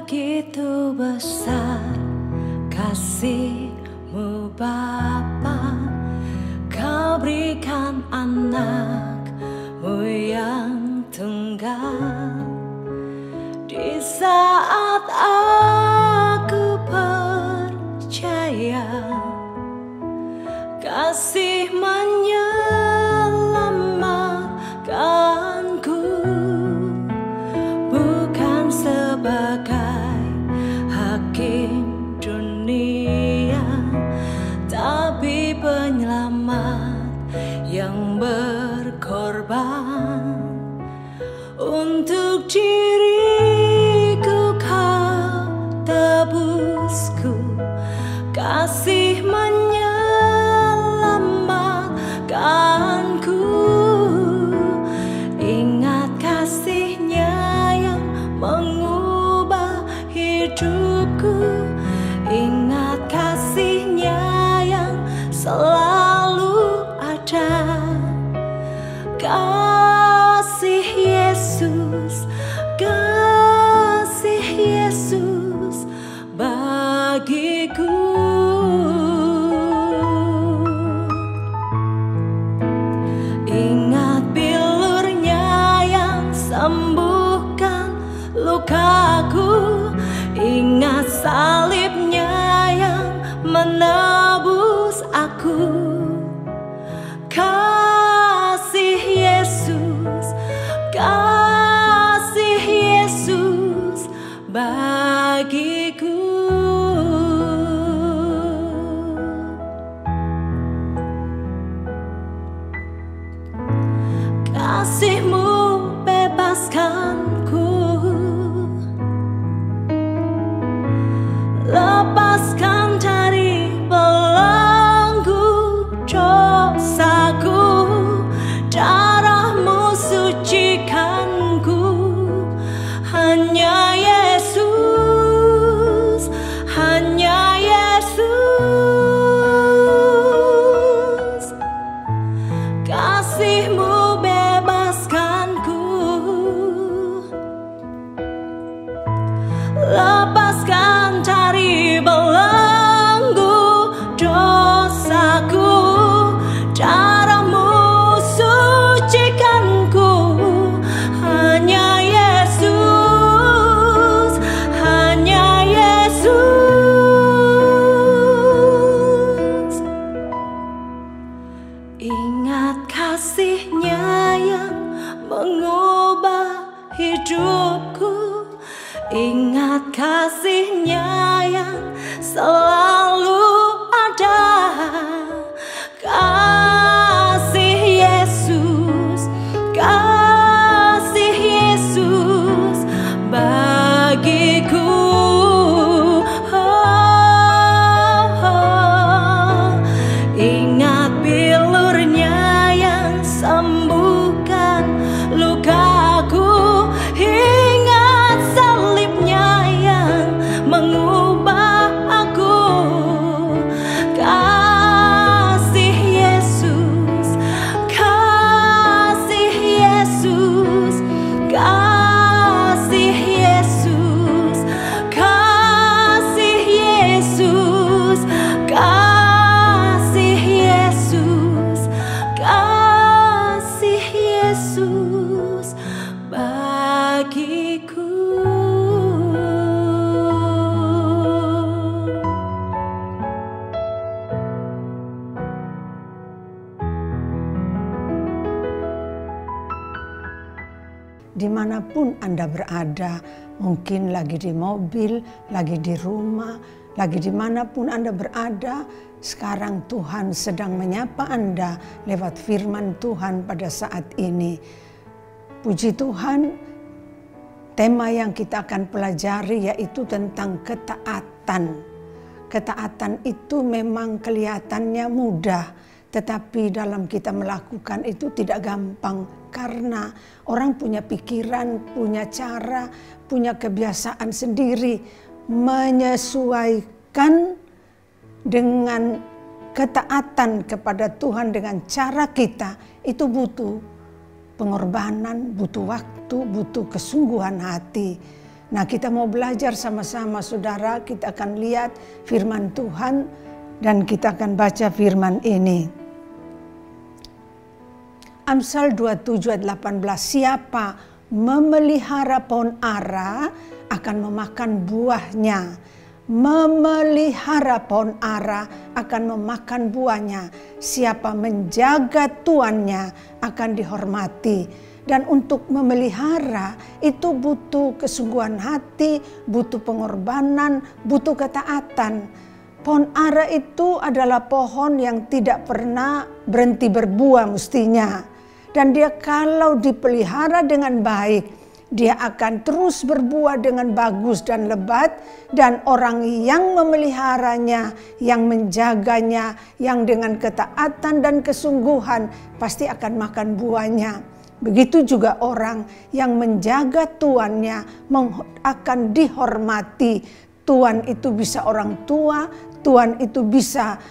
Begitu besar kasih-Mu Bapa, Kau berikan anak-Mu yang tunggal. Di saat aku percaya kasih menyelamatkanku, bukan sebagai hakim dunia, tapi penyelamat yang berkorban untuk diriku. Kau tebusku, kasih menyelamatkanku. Ingat kasih-Nya yang mengubah hidupku, ingat kasih-Nya yang selalu ada. Kasih Yesus, kasih Yesus bagiku. Ingat bilur-Nya yang sembuhkan lukaku, ingat salib-Nya yang menebus aku. Kasih Yesus, kasih Yesus bagiku. Kasih-Mu bebaskanku, lepaskan dari belenggu dosaku. Darah-Mu sucikanku, hanya Yesus, hanya Yesus. Kasih-Mu bebaskanku, lepaskan dari belenggu dosaku. Darah-Mu sucikanku, hanya Yesus, hanya Yesus. Ingat kasih-Nya yang mengubah hidupku, ingat kasih-Nya yang selalu ada. Kasih Yesus, kasih Yesus bagiku. Ingat bilur-Nya yang sembuhkan lukaku, ingat salib-Nya yang mengubah aku. Kasih Yesus, kasih Yesus, kasih Yesus, kasih Yesus, kasih Yesus, kasih Yesus bagiku. Dimanapun Anda berada, mungkin lagi di mobil, lagi di rumah, lagi dimanapun Anda berada, sekarang Tuhan sedang menyapa Anda lewat firman Tuhan pada saat ini. Puji Tuhan, tema yang kita akan pelajari yaitu tentang ketaatan. Ketaatan itu memang kelihatannya mudah, tetapi dalam kita melakukan itu tidak gampang. Karena orang punya pikiran, punya cara, punya kebiasaan sendiri. Menyesuaikan dengan ketaatan kepada Tuhan dengan cara kita, itu butuh pengorbanan, butuh waktu, butuh kesungguhan hati. Nah, kita mau belajar sama-sama saudara, kita akan lihat firman Tuhan dan kita akan baca firman ini. Amsal 27 ayat 18, siapa memelihara pohon ara akan memakan buahnya. Memelihara pohon ara akan memakan buahnya. Siapa menjaga tuannya akan dihormati. Dan untuk memelihara itu butuh kesungguhan hati, butuh pengorbanan, butuh ketaatan. Pohon ara itu adalah pohon yang tidak pernah berhenti berbuah mestinya. Dan dia kalau dipelihara dengan baik, dia akan terus berbuah dengan bagus dan lebat. Dan orang yang memeliharanya, yang menjaganya, yang dengan ketaatan dan kesungguhan pasti akan makan buahnya. Begitu juga orang yang menjaga tuannya akan dihormati. Tuan itu bisa orang tua, Tuan itu bisa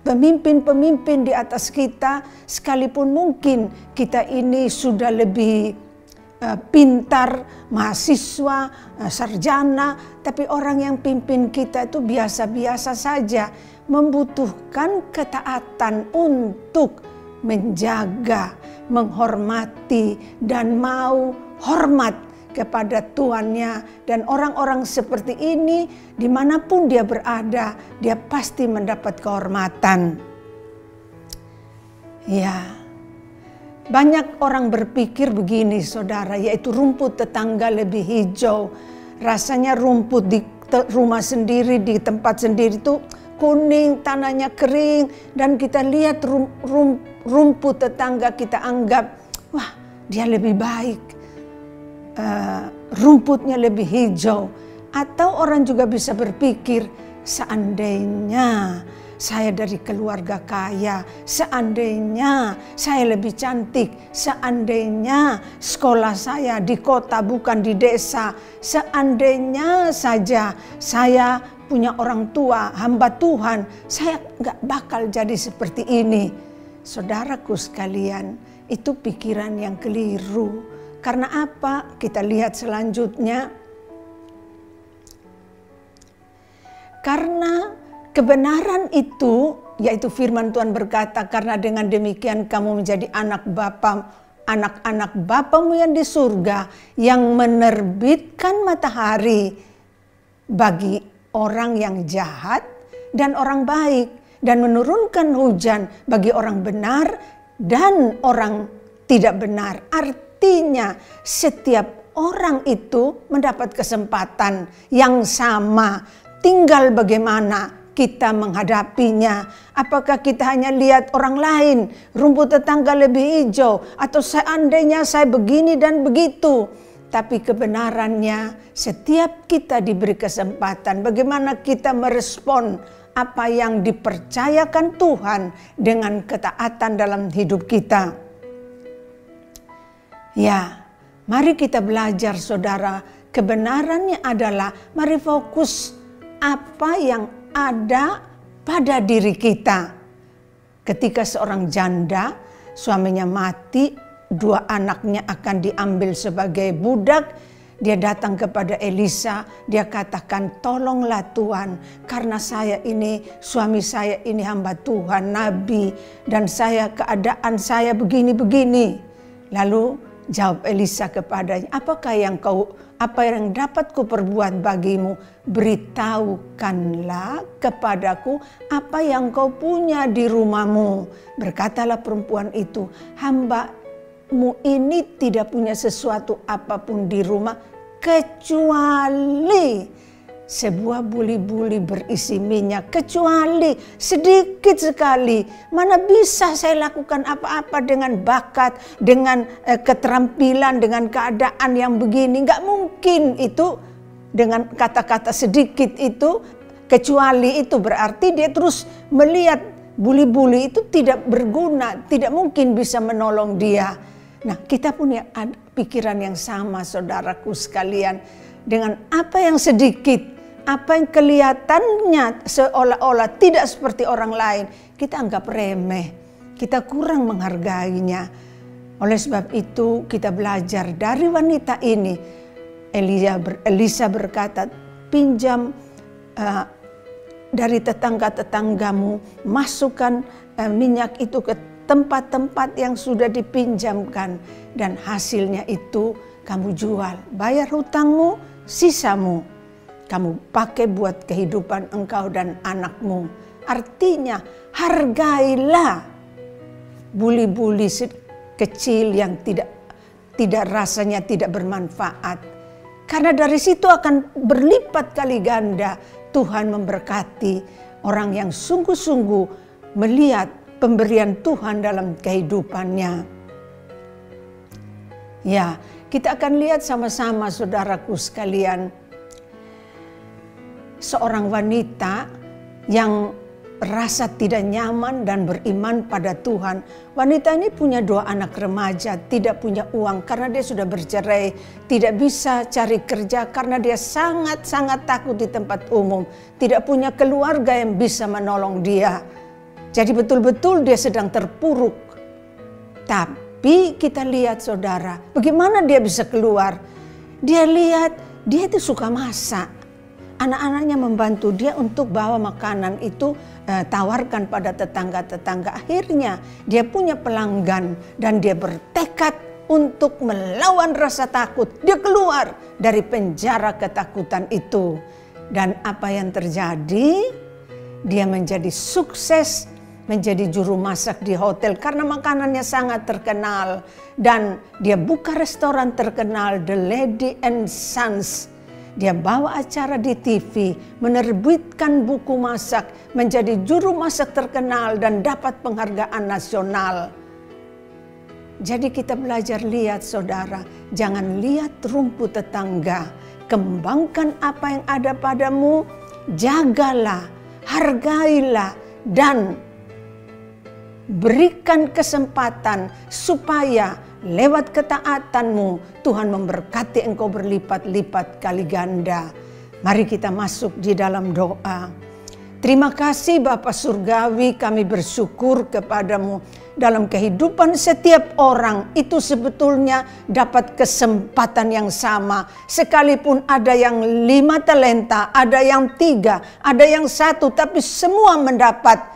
pemimpin-pemimpin di atas kita. Sekalipun mungkin kita ini sudah lebih pintar, mahasiswa, sarjana, tapi orang yang pimpin kita itu biasa-biasa saja, membutuhkan ketaatan untuk menjaga, menghormati, dan mau hormat kepada tuannya. Dan orang-orang seperti ini dimanapun dia berada, dia pasti mendapat kehormatan. Ya, banyak orang berpikir begini saudara, yaitu rumput tetangga lebih hijau. Rasanya rumput di rumah sendiri, di tempat sendiri itu kuning, tanahnya kering, dan kita lihat rumput tetangga kita anggap, wah dia lebih baik, rumputnya lebih hijau. Atau orang juga bisa berpikir, seandainya saya dari keluarga kaya, seandainya saya lebih cantik, seandainya sekolah saya di kota bukan di desa, seandainya saja saya punya orang tua, hamba Tuhan, saya nggak bakal jadi seperti ini. Saudaraku sekalian, itu pikiran yang keliru. Karena apa? Kita lihat selanjutnya. Karena kebenaran itu, yaitu firman Tuhan berkata, karena dengan demikian kamu menjadi anak-anak Bapamu yang di surga, yang menerbitkan matahari bagi orang yang jahat dan orang baik, dan menurunkan hujan bagi orang benar dan orang tidak benar. Artinya setiap orang itu mendapat kesempatan yang sama. Tinggal bagaimana kita menghadapinya. Apakah kita hanya lihat orang lain, rumput tetangga lebih hijau, atau seandainya saya begini dan begitu. Tapi kebenarannya setiap kita diberi kesempatan bagaimana kita merespon apa yang dipercayakan Tuhan dengan ketaatan dalam hidup kita. Ya, mari kita belajar saudara. Kebenarannya adalah mari fokus apa yang ada pada diri kita. Ketika seorang janda, suaminya mati, 2 anaknya akan diambil sebagai budak. Dia datang kepada Elisa, dia katakan, tolonglah Tuhan, karena saya ini, suami saya ini hamba Tuhan, nabi, dan keadaan saya begini-begini. Lalu jawab Elisa kepadanya, apa yang dapat kuperbuat bagimu? Beritahukanlah kepadaku apa yang kau punya di rumahmu. Berkatalah perempuan itu, hambamu ini tidak punya sesuatu apapun di rumah kecuali sebuah buli-buli berisi minyak, kecuali sedikit sekali. Mana bisa saya lakukan apa-apa dengan bakat, dengan keterampilan, dengan keadaan yang begini. Nggak mungkin itu dengan kata-kata sedikit itu, kecuali itu berarti dia terus melihat buli-buli itu tidak berguna, tidak mungkin bisa menolong dia. Nah, kita punya pikiran yang sama saudaraku sekalian. Dengan apa yang sedikit, apa yang kelihatannya seolah-olah tidak seperti orang lain, kita anggap remeh, kita kurang menghargainya. Oleh sebab itu kita belajar dari wanita ini. Elisa berkata, pinjam dari tetangga-tetanggamu, masukkan minyak itu ke tempat-tempat yang sudah dipinjamkan, dan hasilnya itu kamu jual, bayar hutangmu, sisamu kamu pakai buat kehidupan engkau dan anakmu. Artinya hargailah buli-buli kecil yang tidak rasanya tidak bermanfaat, karena dari situ akan berlipat kali ganda. Tuhan memberkati orang yang sungguh-sungguh melihat pemberian Tuhan dalam kehidupannya. Ya, kita akan lihat sama-sama saudaraku sekalian, seorang wanita yang rasa tidak nyaman dan beriman pada Tuhan. Wanita ini punya 2 anak remaja, tidak punya uang karena dia sudah bercerai, tidak bisa cari kerja karena dia sangat-sangat takut di tempat umum, tidak punya keluarga yang bisa menolong dia. Jadi betul-betul dia sedang terpuruk. Tapi kita lihat saudara, bagaimana dia bisa keluar? Dia lihat, dia itu suka masak. Anak-anaknya membantu dia untuk bawa makanan itu, tawarkan pada tetangga-tetangga. Akhirnya dia punya pelanggan dan dia bertekad untuk melawan rasa takut. Dia keluar dari penjara ketakutan itu. Dan apa yang terjadi? Dia menjadi sukses, menjadi juru masak di hotel karena makanannya sangat terkenal. Dan dia buka restoran terkenal, The Lady and Sons. Dia bawa acara di TV, menerbitkan buku masak, menjadi juru masak terkenal dan dapat penghargaan nasional. Jadi kita belajar lihat saudara, jangan lihat rumput tetangga, kembangkan apa yang ada padamu, jagalah, hargailah, dan berikan kesempatan supaya lewat ketaatanmu Tuhan memberkati engkau berlipat-lipat kali ganda. Mari kita masuk di dalam doa. Terima kasih Bapa Surgawi, kami bersyukur kepadamu. Dalam kehidupan setiap orang itu sebetulnya dapat kesempatan yang sama. Sekalipun ada yang 5 talenta, ada yang 3, ada yang 1, tapi semua mendapat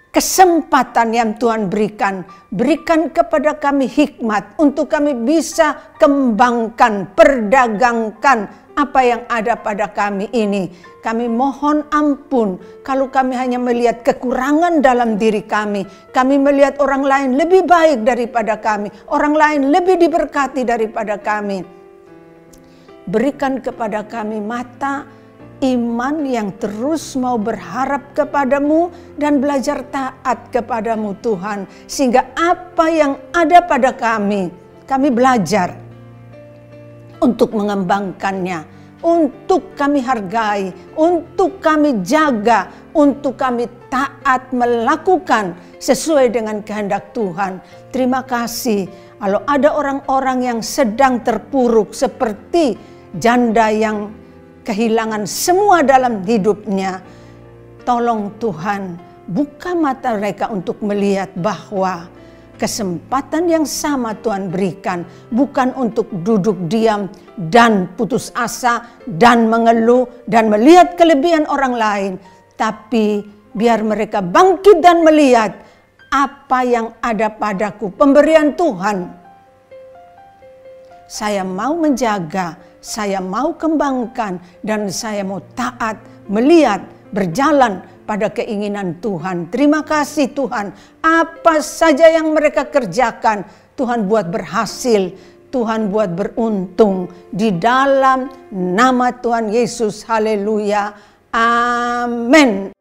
kesempatan yang Tuhan berikan. Berikan kepada kami hikmat untuk kami bisa kembangkan, perdagangkan apa yang ada pada kami ini. Kami mohon ampun kalau kami hanya melihat kekurangan dalam diri kami. Kami melihat orang lain lebih baik daripada kami. Orang lain lebih diberkati daripada kami. Berikan kepada kami mata iman yang terus mau berharap kepadamu dan belajar taat kepadamu Tuhan. Sehingga apa yang ada pada kami belajar untuk mengembangkannya, untuk kami hargai, untuk kami jaga, untuk kami taat melakukan sesuai dengan kehendak Tuhan. Terima kasih kalau ada orang-orang yang sedang terpuruk seperti janda yang kehilangan semua dalam hidupnya. Tolong Tuhan, buka mata mereka untuk melihat bahwa kesempatan yang sama Tuhan berikan bukan untuk duduk diam dan putus asa dan mengeluh dan melihat kelebihan orang lain, tapi biar mereka bangkit dan melihat apa yang ada padaku, pemberian Tuhan. Saya mau menjaga, saya mau kembangkan, dan saya mau taat, melihat, berjalan pada keinginan Tuhan. Terima kasih Tuhan, apa saja yang mereka kerjakan, Tuhan buat berhasil, Tuhan buat beruntung. Di dalam nama Tuhan Yesus, haleluya, amin.